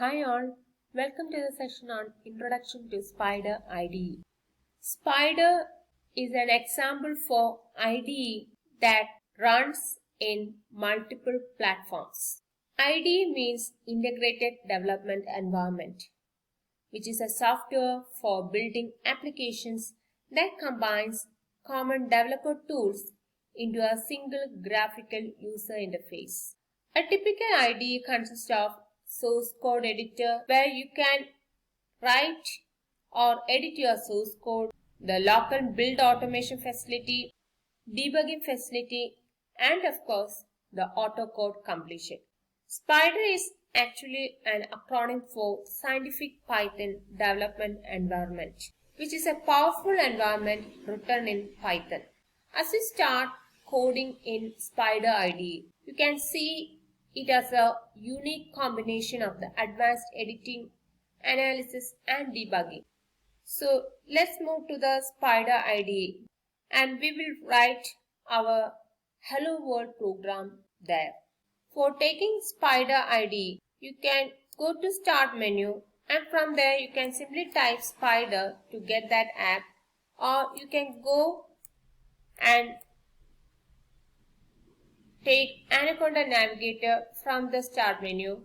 Hi all, welcome to the session on Introduction to Spider IDE. Spider is an example for IDE that runs in multiple platforms. IDE means Integrated Development Environment, which is a software for building applications that combines common developer tools into a single graphical user interface. A typical IDE consists of source code editor where you can write or edit your source code, the local build automation facility, debugging facility, and of course the auto code completion. Spider is actually an acronym for Scientific Python Development Environment, which is a powerful environment written in Python. As you start coding in Spider IDE, you can see it has a unique combination of the advanced editing, analysis and debugging. So let's move to the Spider IDE and we will write our Hello World program there. For taking Spider IDE, you can go to Start menu and from there you can simply type Spider to get that app, or you can go and take Anaconda Navigator from the Start menu.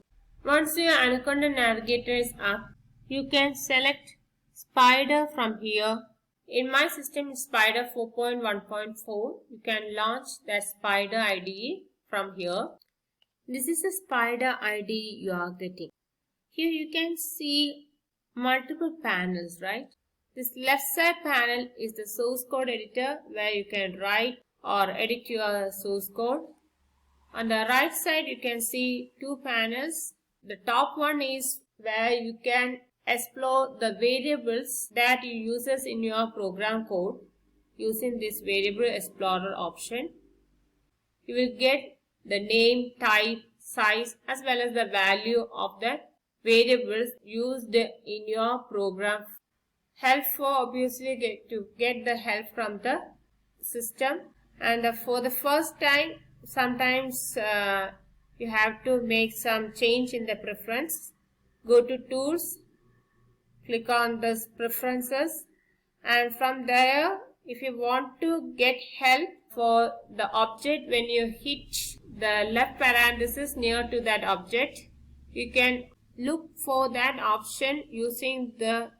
Once your Anaconda Navigator is up, you can select Spider from here. In my system is Spider 4.1.4. You can launch that Spider IDE from here. This is the Spider IDE you are getting. Here you can see multiple panels, right? This left side panel is the source code editor where you can write or edit your source code. On the right side you can see two panels. The top one is where you can explore the variables that you use in your program code using this variable explorer option. You will get the name, type, size as well as the value of the variables used in your program. Help for obviously to get the help from the system, and for the first time sometimes you have to make some change in the preference. Go to tools, click on this preferences, and from there if you want to get help for the object, when you hit the left parenthesis near to that object, you can look for that option using the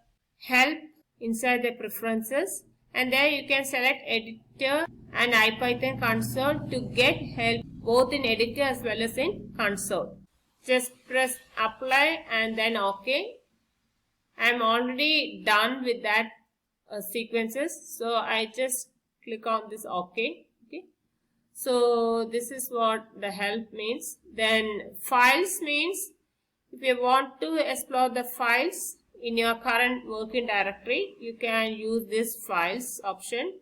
help inside the preferences, and there you can select editor and IPython console to get help both in editor as well as in console. Just press apply and then OK. I am already done with that sequences, so I just click on this OK. So this is what the help means. Then files means if you want to explore the files in your current working directory, you can use this files option.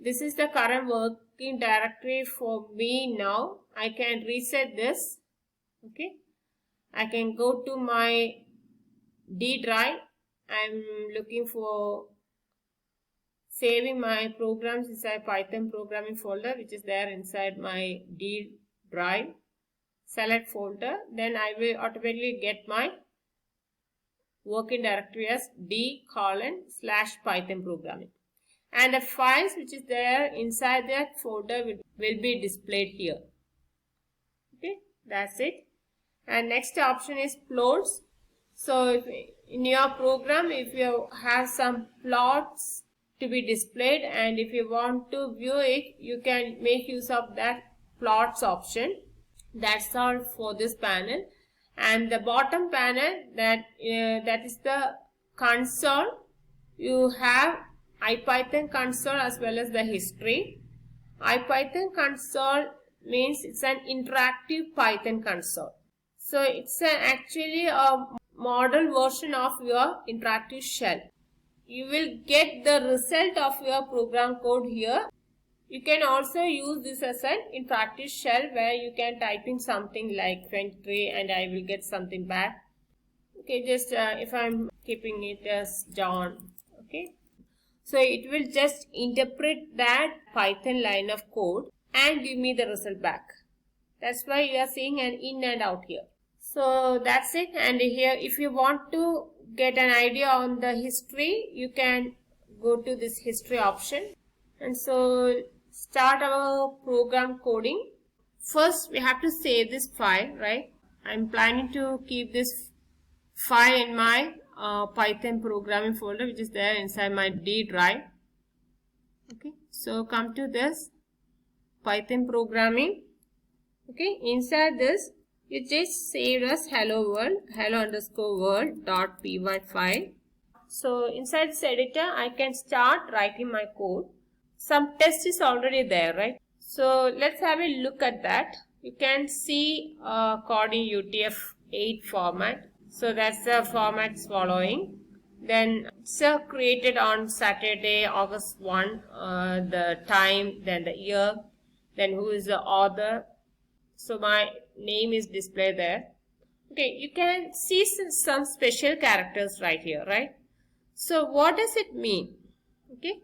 This is the current working directory for me now. I can reset this. I can go to my D drive. I'm looking for saving my programs inside Python programming folder, which is there inside my D drive. Select folder, then I will automatically get my working directory as d:/Python programming, and the files which is there inside that folder will be displayed here. That's it. And next option is plots. So if in your program, if you have some plots to be displayed and if you want to view it, you can make use of that plots option. That's all for this panel. And the bottom panel, that is the console. You have IPython console as well as the history. IPython console means it's an interactive Python console. So it's actually a model version of your interactive shell. You will get the result of your program code here. You can also use this as an interactive shell where you can type in something like 23 and I will get something back. Just if I'm keeping it as John. So it will just interpret that Python line of code and give me the result back. That's why you are seeing an in and out here. So that's it. And here if you want to get an idea on the history, you can go to this history option. And so start our program coding. First we have to save this file, right? I'm planning to keep this file in my Python programming folder, which is there inside my D drive. Okay, so come to this Python programming. Okay, inside this you just saved as hello world, hello_world.py file. So inside this editor I can start writing my code. Some text is already there, right? So let's have a look at that. You can see code in UTF-8 format. So that's the format following. Then it's created on Saturday, August 1, the time, then the year, then who is the author. So my name is displayed there. Okay, you can see some special characters right here, right? So what does it mean? Okay,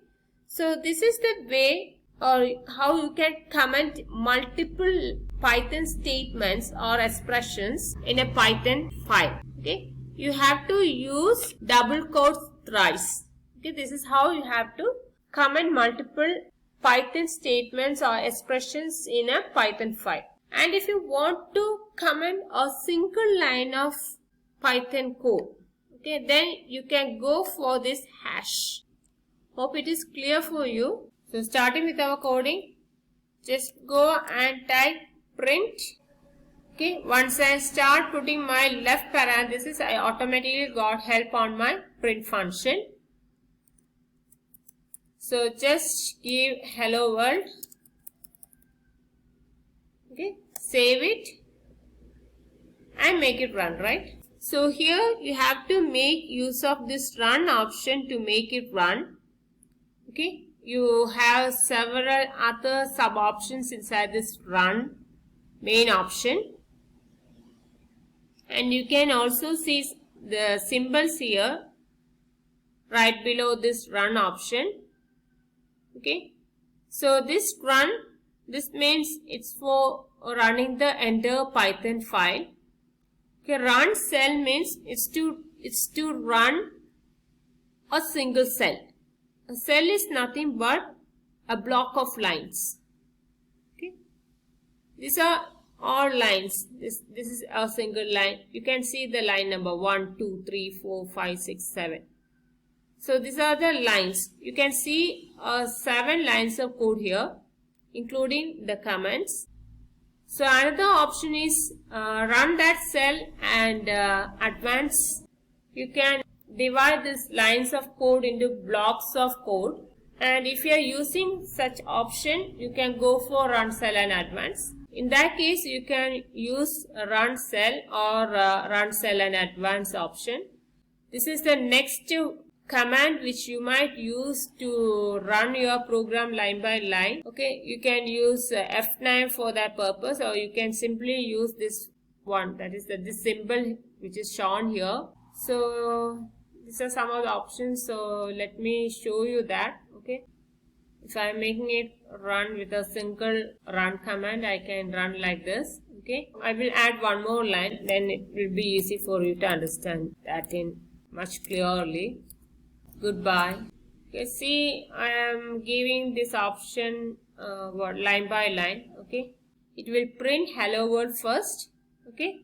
so this is the way or how you can comment multiple Python statements or expressions in a Python file. Okay, you have to use double quotes thrice. Okay, this is how you have to comment multiple Python statements or expressions in a Python file. And if you want to comment a single line of Python code, okay, then you can go for this hash. Hope it is clear for you. So starting with our coding, just go and type print. Okay, once I start putting my left parenthesis, I automatically got help on my print function. So just give hello world. Okay, save it and make it run, right? So here you have to make use of this run option to make it run. Okay, you have several other sub options inside this run main option. And you can also see the symbols here right below this run option. Okay, so this run, this means it's for running the entire Python file. Okay, run cell means it's to run a single cell. A cell is nothing but a block of lines. Okay, these are all lines. This is a single line. You can see the line number 1, 2, 3, 4, 5, 6, 7. So these are the lines. You can see 7 lines of code here, including the comments. So another option is run that cell and advance. You can divide these lines of code into blocks of code. And if you are using such option, you can go for run cell and advance. In that case, you can use run cell or run cell and advance option. This is the next command which you might use to run your program line by line. Okay, you can use F9 for that purpose, or you can simply use this one, that is this symbol which is shown here. So these are some of the options. So let me show you that. Okay, if I am making it run with a single run command, I can run like this. Okay, I will add one more line, then it will be easy for you to understand that in much clearly. Goodbye. Okay, see, I am giving this option line by line. Okay, it will print hello world first. Okay,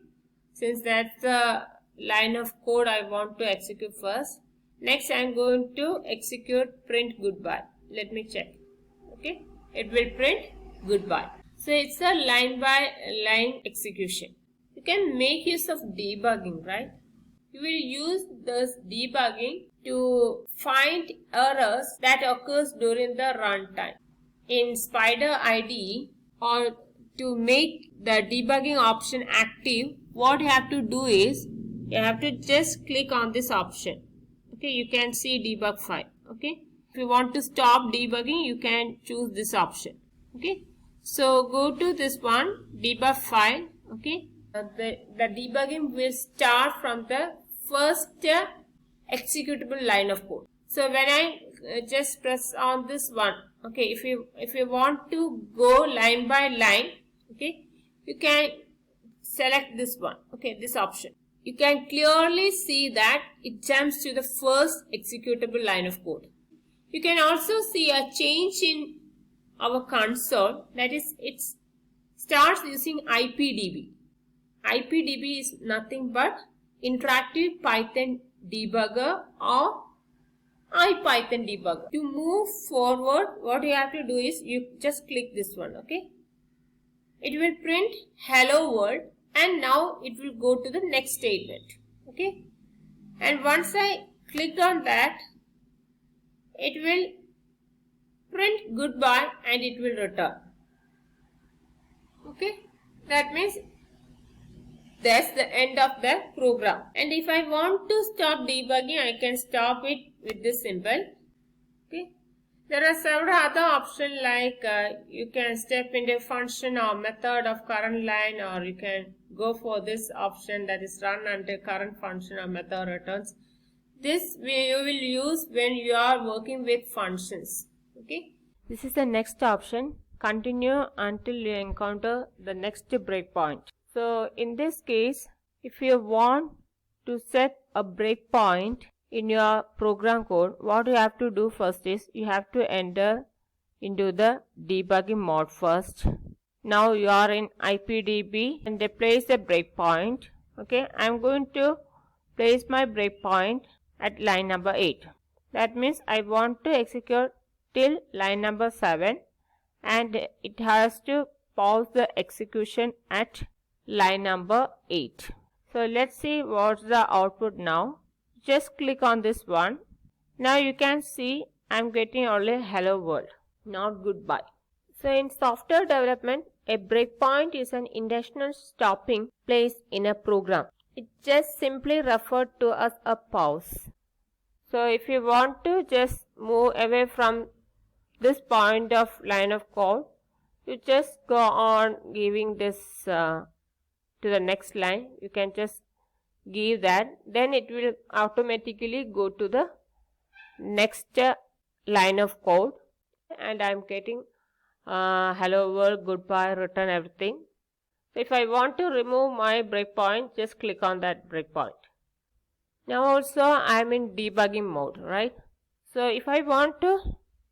since that's the line of code I want to execute first. Next I am going to execute print goodbye. Let me check. Okay, it will print goodbye. So it's a line by line execution. You can make use of debugging, right? You will use this debugging to find errors that occurs during the runtime. In Spider IDE, or to make the debugging option active, what you have to do is you have to just click on this option. Okay, you can see debug file. Okay, if you want to stop debugging, you can choose this option. Okay, so go to this one, debug file. Okay, the debugging will start from the first executable line of code. So when I just press on this one, okay, if you want to go line by line, okay, you can select this one, okay, this option, you can clearly see that it jumps to the first executable line of code. You can also see a change in our console, that is, it starts using IPDB. IPDB is nothing but Interactive Python Debugger or IPython Debugger. To move forward, what you have to do is you just click this one, okay? It will print hello world, and now it will go to the next statement, okay? And once I clicked on that, it will print goodbye and it will return, okay? That means that's the end of the program. And if I want to stop debugging, I can stop it with this symbol, okay? There are several other options like you can step into function or method of current line, or you can go for this option, that is run until current function or method returns. This you will use when you are working with functions, okay? This is the next option, continue until you encounter the next breakpoint. So in this case, if you want to set a breakpoint in your program code, what you have to do first is you have to enter into the debugging mode first. Now you are in IPDB and they place a breakpoint. Okay, I am going to place my breakpoint at line number 8. That means I want to execute till line number 7 and it has to pause the execution at line number 8. So let's see what's the output now. Just click on this one. Now you can see I'm getting only hello world, not goodbye. So in software development, a breakpoint is an intentional stopping place in a program. It just simply referred to as a pause. So if you want to just move away from this point of line of code, you just go on giving this to the next line. You can just give that, then it will automatically go to the next line of code, and I am getting hello world, goodbye, return, everything. So if I want to remove my breakpoint, just click on that breakpoint. Now also I am in debugging mode, right? So if I want to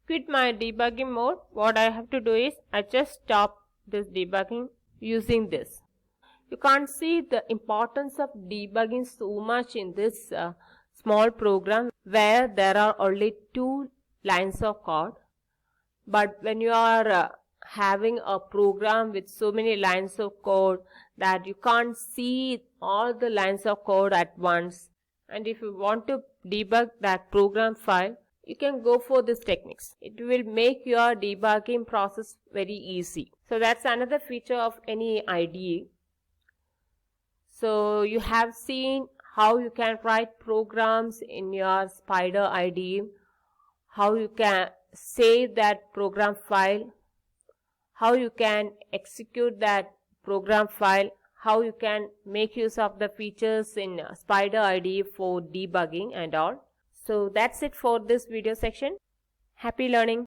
quit my debugging mode, what I have to do is I just stop this debugging using this. You can't see the importance of debugging so much in this small program where there are only 2 lines of code. But when you are having a program with so many lines of code that you can't see all the lines of code at once, and if you want to debug that program file, you can go for these techniques. It will make your debugging process very easy. So that's another feature of any IDE. So you have seen how you can write programs in your Spyder IDE, how you can save that program file, how you can execute that program file, how you can make use of the features in Spyder IDE for debugging and all. So that's it for this video section. Happy learning!